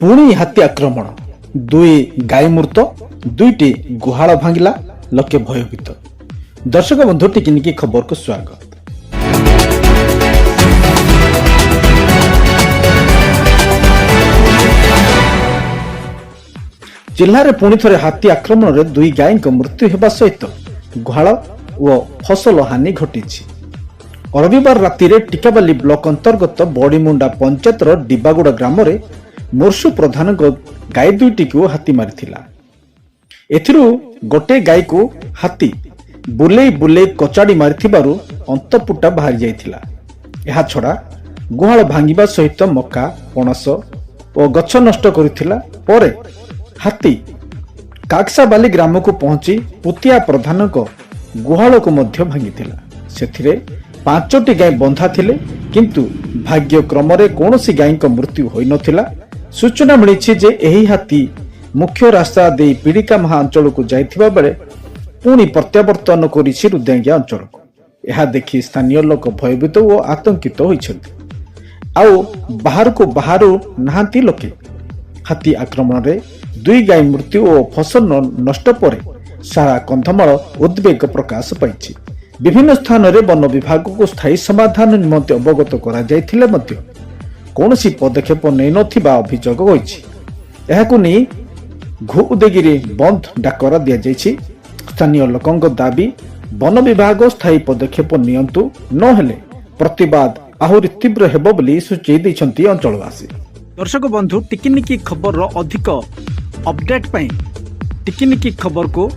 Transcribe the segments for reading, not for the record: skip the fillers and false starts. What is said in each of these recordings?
पुणी हाथी आक्रमण दुई गाई मृत दुईटी गुहाल भांगिला लोके भयभीत। दर्शक बंधु टिकिनिकी खबर को स्वागत। जिले में पुणी थे हाथी आक्रमण में दुई गाई मृत्यु होगा सहित गुहाल और फसल हानि घटी। रविवार राति टिकाबाली ब्लॉक अंतर्गत बड़ीमुंडा पंचायतर डिबागुड़ा ग्राम में मुर्शु प्रधान गाई दुईटी को हाथी मारिथिला। एथिरु गोटे गाई को हाथी बुले बुले कचाड़ी मारिथिबारु अंतपुटा बाहरी जाइथिला। एहा छड़ा गुहाल भांगिबा सहित मक्का पणस और गछ नष्ट करिथिला। परे हाथी काकसाबाली ग्राम को पहुंची पुतिया प्रधान गुहाल को मध्य भांगिथिला। सेथिरे 5टी गाय बंधा थिले किंतु भाग्य क्रम रे कोनोसी गाय को मृत्यु होई नथिला। सूचना मिली जे एही हाथी मुख्य रास्ता दे पीड़िका महा अंचल को जाइथिबा बेले पुणी प्रत्यावर्तन करिछि रुद्यांगिया अंचल को। एहा देखि स्थानीय लोक भयभीत और आतंकित होइछन्ति। आउ बाहर को बाहर नाहांती लोके। हाथी आक्रमण रे दुई गाय मृत्यु और फसल नष्ट परे सारा कंधमाल उद्वेग प्रकाश पाइछि। विभिन्न स्थान रे वन विभाग को स्थायी समाधान निमंते अवगत करा जायथिले मध्य कौनसी पदक्षेप नै नथिबा अभियोग होइछि। एहाकु नै घुउदेगिरी बंद डाकरा दिया जाइछि। स्थानीय लोकंक दाबी वन विभाग स्थायी पदक्षेप नियंतु नहेले प्रतिवाद आहुरी तीव्र हेबो बोली सूचई दैछन्ति अंचलवासी। दर्शक बंधु टिकिनिकी खबर रो अधिक अपडेट पई टिकिनिकी खबर को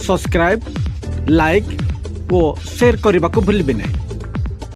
सब्सक्राइब लाइक और शेयर करने को भूलिबे नहीं।